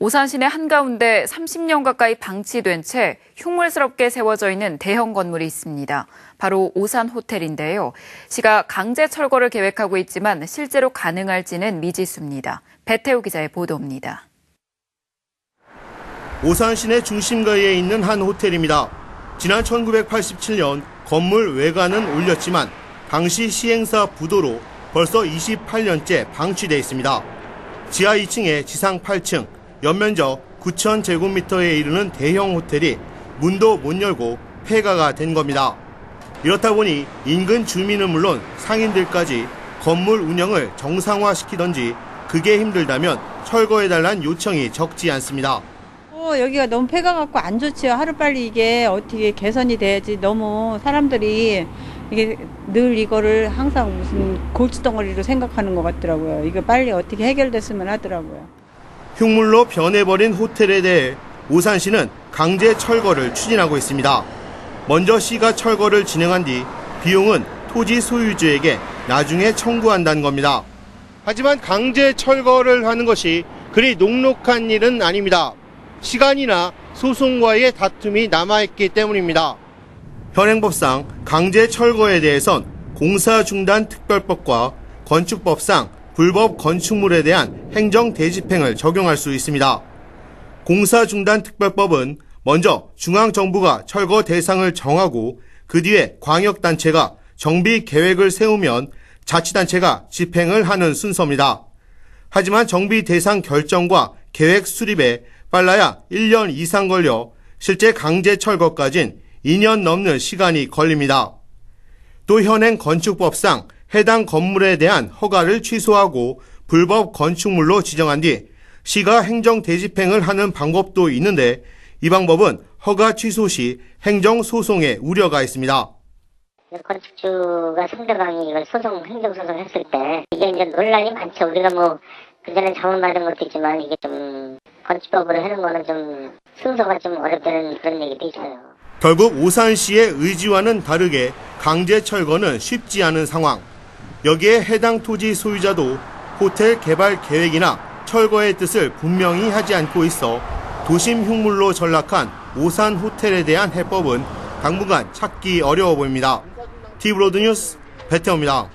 오산 시내 한가운데 30년 가까이 방치된 채 흉물스럽게 세워져 있는 대형 건물이 있습니다. 바로 오산 호텔인데요. 시가 강제 철거를 계획하고 있지만 실제로 가능할지는 미지수입니다. 배태우 기자의 보도입니다. 오산 시내 중심가에 있는 한 호텔입니다. 지난 1987년 건물 외관은 올렸지만 당시 시행사 부도로 벌써 28년째 방치돼 있습니다. 지하 2층에 지상 8층, 연면적 9,000제곱미터에 이르는 대형 호텔이 문도 못 열고 폐가가 된 겁니다. 이렇다 보니 인근 주민은 물론 상인들까지 건물 운영을 정상화시키던지 그게 힘들다면 철거해달란 요청이 적지 않습니다. 여기가 너무 폐가 갖고 안 좋지요. 하루빨리 이게 어떻게 개선이 돼야지. 너무 사람들이 이게 늘 이거를 항상 무슨 골칫덩어리로 생각하는 것 같더라고요. 이거 빨리 어떻게 해결됐으면 하더라고요. 흉물로 변해버린 호텔에 대해 오산시는 강제 철거를 추진하고 있습니다. 먼저 시가 철거를 진행한 뒤 비용은 토지 소유주에게 나중에 청구한다는 겁니다. 하지만 강제 철거를 하는 것이 그리 녹록한 일은 아닙니다. 시간이나 소송과의 다툼이 남아있기 때문입니다. 현행법상 강제 철거에 대해선 공사중단특별법과 건축법상 불법 건축물에 대한 행정대집행을 적용할 수 있습니다. 공사중단특별법은 먼저 중앙정부가 철거 대상을 정하고 그 뒤에 광역단체가 정비 계획을 세우면 자치단체가 집행을 하는 순서입니다. 하지만 정비 대상 결정과 계획 수립에 빨라야 1년 이상 걸려 실제 강제 철거까진 2년 넘는 시간이 걸립니다. 또 현행 건축법상 해당 건물에 대한 허가를 취소하고 불법 건축물로 지정한 뒤 시가 행정 대집행을 하는 방법도 있는데 이 방법은 허가 취소 시 행정소송에 우려가 있습니다. 건축주가 상대방이 이걸 행정소송 했을 때 이게 이제 논란이 많죠. 우리가 그전에 자문받은 것도 있지만 이게 좀 건축법으로 하는 거는 좀 순서가 좀 어렵다는 그런 얘기도 있어요. 결국 오산시의 의지와는 다르게 강제 철거는 쉽지 않은 상황. 여기에 해당 토지 소유자도 호텔 개발 계획이나 철거의 뜻을 분명히 하지 않고 있어 도심 흉물로 전락한 오산 호텔에 대한 해법은 당분간 찾기 어려워 보입니다. TV로드 뉴스 배태우입니다.